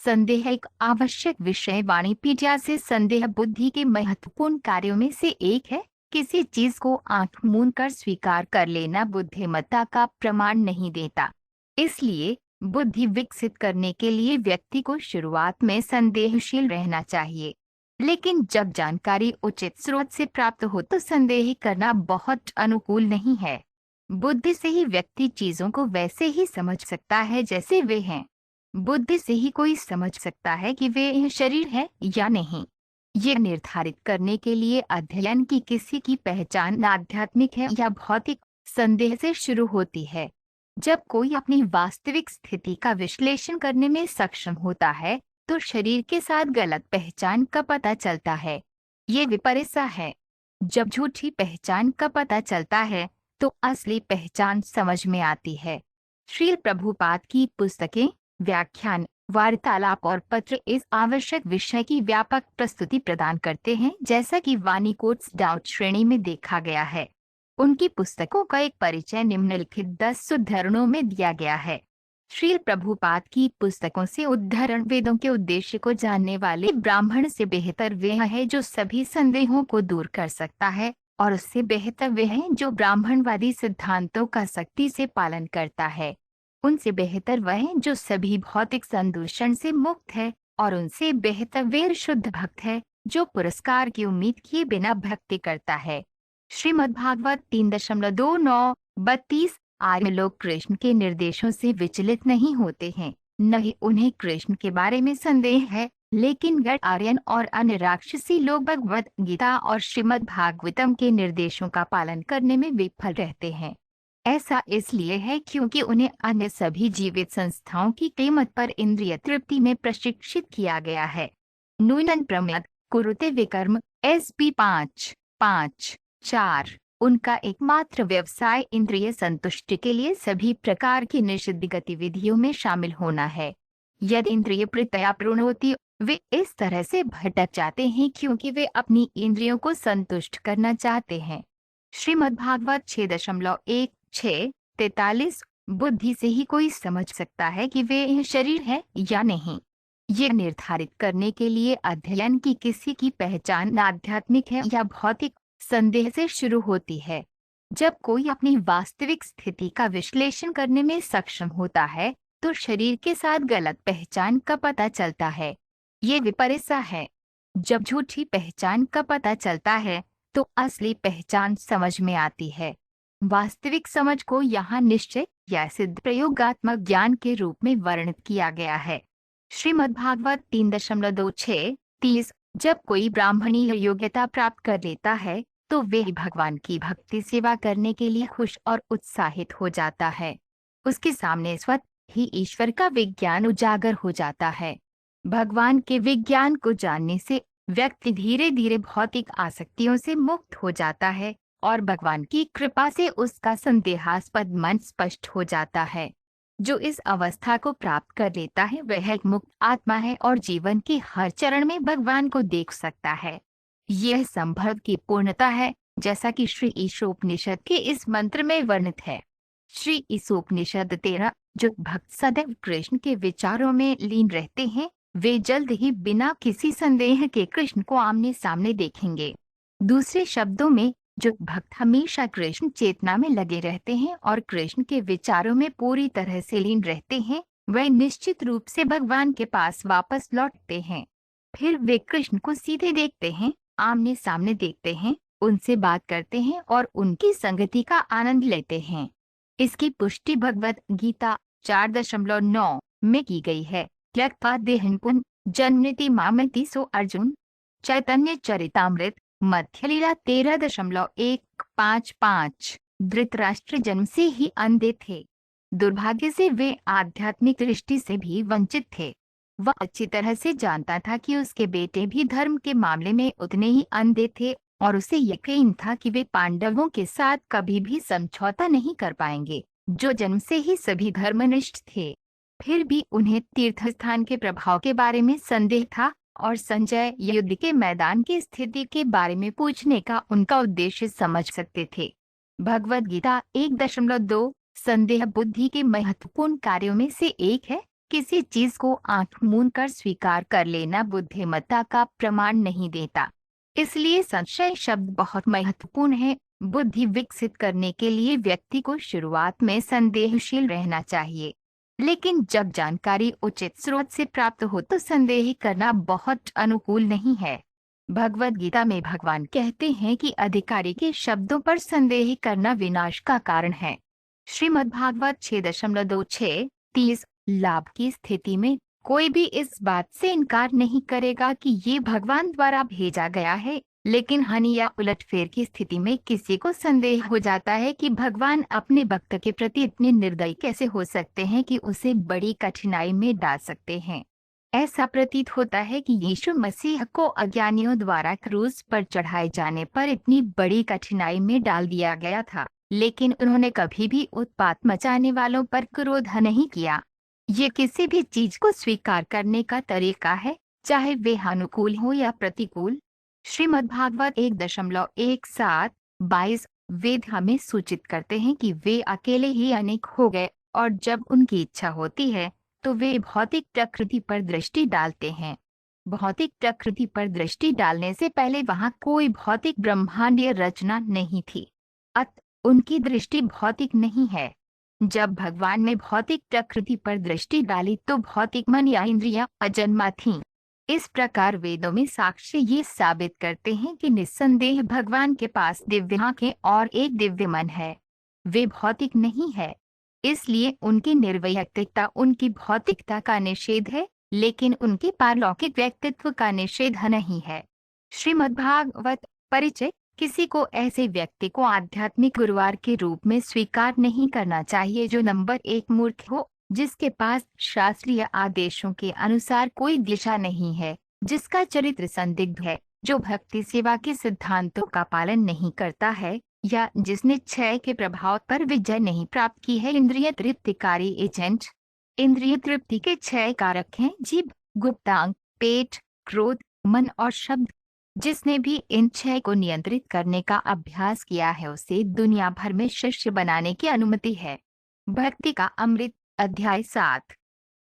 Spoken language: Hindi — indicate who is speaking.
Speaker 1: संदेह एक आवश्यक विषय वाणिपीडिया से संदेह बुद्धि के महत्वपूर्ण कार्यों में से एक है। किसी चीज को आंख मूंद कर स्वीकार कर लेना बुद्धिमत्ता का प्रमाण नहीं देता। इसलिए बुद्धि विकसित करने के लिए व्यक्ति को शुरुआत में संदेहशील रहना चाहिए, लेकिन जब जानकारी उचित स्रोत से प्राप्त हो तो संदेह करना बहुत अनुकूल नहीं है। बुद्धि से ही व्यक्ति चीजों को वैसे ही समझ सकता है जैसे वे हैं। बुद्धि से ही कोई समझ सकता है कि वे यह शरीर है या नहीं। ये निर्धारित करने के लिए अध्ययन की किसी की पहचान आध्यात्मिक है या भौतिक, संदेह से शुरू होती है। जब कोई अपनी वास्तविक स्थिति का विश्लेषण करने में सक्षम होता है तो शरीर के साथ गलत पहचान का पता चलता है। ये विपरीत सा है। जब झूठी पहचान का पता चलता है तो असली पहचान समझ में आती है। श्रील प्रभुपाद की पुस्तकें, व्याख्यान, वार्तालाप और पत्र इस आवश्यक विषय की व्यापक प्रस्तुति प्रदान करते हैं, जैसा कि वाणी कोट्स डाउट श्रेणी में देखा गया है। उनकी पुस्तकों का एक परिचय निम्नलिखित 10 उद्धरणों में दिया गया है। श्रील प्रभुपाद की पुस्तकों से उद्धरण वेदों के उद्देश्य को जानने वाले ब्राह्मण से बेहतर वह है जो सभी संदेहों को दूर कर सकता है, और उससे बेहतर वह है जो ब्राह्मणवादी सिद्धांतों का सख्ती से पालन करता है। उनसे बेहतर वह है जो सभी भौतिक संदूषण से मुक्त है, और उनसे बेहतर वह शुद्ध भक्त है जो पुरस्कार की उम्मीद किए बिना भक्ति करता है। श्रीमद्भागवत 3.29-32। आर्य लोग कृष्ण के निर्देशों से विचलित नहीं होते हैं, न ही उन्हें कृष्ण के बारे में संदेह है, लेकिन गैर आर्यन और अन्य राक्षसी लोग भगवत गीता और श्रीमद् भागवतम के निर्देशों का पालन करने में विफल रहते हैं। ऐसा इसलिए है क्योंकि उन्हें अन्य सभी जीवित संस्थाओं की कीमत पर इंद्रिय तृप्ति में प्रशिक्षित किया गया है। नूनन प्रमद कुरुते विकर्म SP 5.5.4। उनका एकमात्र व्यवसाय इंद्रिय संतुष्टि के लिए सभी प्रकार की निषिद्ध गतिविधियों में शामिल होना है। यदि इंद्रिय प्रत्ययापूर्ण होती, वे इस तरह से भटक जाते हैं क्योंकि वे अपनी इंद्रियों को संतुष्ट करना चाहते हैं। श्रीमद्भागवत 6.1.6-43। बुद्धि से ही कोई समझ सकता है कि वे यह शरीर है या नहीं। ये निर्धारित करने के लिए अध्ययन की किसी की पहचान आध्यात्मिक है या भौतिक, संदेह से शुरू होती है। जब कोई अपनी वास्तविक स्थिति का विश्लेषण करने में सक्षम होता है तो शरीर के साथ गलत पहचान का पता चलता है। ये विपरीत सा है। जब झूठी पहचान का पता चलता है तो असली पहचान समझ में आती है। वास्तविक समझ को यहाँ निश्चय या सिद्ध प्रयोगात्मक ज्ञान के रूप में वर्णित किया गया है। श्रीमद्भागवत 3.26-30। जब कोई ब्राह्मणीय योग्यता प्राप्त कर लेता है तो वे भगवान की भक्ति सेवा करने के लिए खुश और उत्साहित हो जाता है। उसके सामने स्वतः ही ईश्वर का विज्ञान उजागर हो जाता है। भगवान के विज्ञान को जानने से व्यक्ति धीरे धीरे भौतिक आसक्तियों से मुक्त हो जाता है और भगवान की कृपा से उसका संदेहास्पद मन स्पष्ट हो जाता है। जो इस अवस्था को प्राप्त कर लेता है वह एक मुक्त आत्मा है और जीवन के हर चरण में भगवान को देख सकता है। यह संभव की पूर्णता है, जैसा कि श्री ईशोपनिषद के इस मंत्र में वर्णित है। श्री ईशोपनिषद 13। जो भक्त सदैव कृष्ण के विचारों में लीन रहते हैं वे जल्द ही बिना किसी संदेह के कृष्ण को आमने सामने देखेंगे। दूसरे शब्दों में, जो भक्त हमेशा कृष्ण चेतना में लगे रहते हैं और कृष्ण के विचारों में पूरी तरह से लीन रहते हैं, वे निश्चित रूप से भगवान के पास वापस लौटते हैं। फिर वे कृष्ण को सीधे देखते हैं, आमने सामने देखते हैं, उनसे बात करते हैं और उनकी संगति का आनंद लेते हैं। इसकी पुष्टि भगवत गीता 4.9 में की गई है। त्यक्त्वा देहं पुनः जन्मति मामति सो अर्जुन। चैतन्य चरितामृत मध्यलीला 13.155। धृतराष्ट्र जन्म से ही अंधे थे। दुर्भाग्य से वे आध्यात्मिक दृष्टि से भी वंचित थे। वह अच्छी तरह से जानता था कि उसके बेटे भी धर्म के मामले में उतने ही अंधे थे और उसे यकीन था कि वे पांडवों के साथ कभी भी समझौता नहीं कर पाएंगे, जो जन्म से ही सभी धर्मनिष्ठ थे। फिर भी उन्हें तीर्थस्थान के प्रभाव के बारे में संदेह था और संजय युद्ध के मैदान की स्थिति के बारे में पूछने का उनका उद्देश्य समझ सकते थे। भगवद गीता 1.2। संदेह बुद्धि के महत्वपूर्ण कार्यों में से एक है। किसी चीज को आंख मूंद कर स्वीकार कर लेना बुद्धिमत्ता का प्रमाण नहीं देता। इसलिए संशय शब्द बहुत महत्वपूर्ण है। बुद्धि विकसित करने के लिए व्यक्ति को शुरुआत में संदेहशील रहना चाहिए, लेकिन जब जानकारी उचित स्रोत से प्राप्त हो तो संदेह करना बहुत अनुकूल नहीं है। भगवद गीता में भगवान कहते हैं कि अधिकारी के शब्दों पर संदेह करना विनाश का कारण है। श्रीमद्भागवत 6.26-30। लाभ की स्थिति में कोई भी इस बात से इनकार नहीं करेगा कि ये भगवान द्वारा भेजा गया है, लेकिन हानि या उलटफेर की स्थिति में किसी को संदेह हो जाता है कि भगवान अपने भक्त के प्रति इतने निर्दयी कैसे हो सकते हैं कि उसे बड़ी कठिनाई में डाल सकते हैं। ऐसा प्रतीत होता है कि यीशु मसीह को अज्ञानियों द्वारा क्रूस पर चढ़ाए जाने पर इतनी बड़ी कठिनाई में डाल दिया गया था, लेकिन उन्होंने कभी भी उत्पात मचाने वालों पर क्रोध नहीं किया। ये किसी भी चीज को स्वीकार करने का तरीका है, चाहे वे अनुकूल हो या प्रतिकूल। श्रीमद्भागवत 1.17-22 वेद हमें सूचित करते हैं कि वे अकेले ही अनेक हो गए, और जब उनकी इच्छा होती है तो वे भौतिक प्रकृति पर दृष्टि डालते हैं। भौतिक प्रकृति पर दृष्टि डालने से पहले वहां कोई भौतिक ब्रह्मांडीय रचना नहीं थी, अतः उनकी दृष्टि भौतिक नहीं है। जब भगवान ने भौतिक प्रकृति पर दृष्टि डाली तो भौतिक मन या इंद्रियां अजन्मा थीं। इस प्रकार वेदों में साक्ष्य ये साबित करते हैं कि निस्संदेह भगवान के पास दिव्य आंखें और एक दिव्य मन है। वे भौतिक नहीं है, इसलिए उनकी निर्वैयक्तिकता उनकी भौतिकता का निषेध है, लेकिन उनके पारलौकिक व्यक्तित्व का निषेध नहीं है। श्रीमद्भागवत परिचय। किसी को ऐसे व्यक्ति को आध्यात्मिक गुरुवार के रूप में स्वीकार नहीं करना चाहिए जो नंबर 1 मूर्ख हो, जिसके पास शास्त्रीय आदेशों के अनुसार कोई दिशा नहीं है, जिसका चरित्र संदिग्ध है, जो भक्ति सेवा के सिद्धांतों का पालन नहीं करता है, या जिसने क्षय के प्रभाव पर विजय नहीं प्राप्त की है। इंद्रिय तृप्तिकारी एजेंट। इंद्रिय तृप्ति के क्षय कारक हैं जीभ, गुप्तांग, पेट, क्रोध, मन और शब्द। जिसने भी इन क्षय को नियंत्रित करने का अभ्यास किया है उसे दुनिया भर में शिष्य बनाने की अनुमति है। भक्ति का अमृत। अध्याय 7।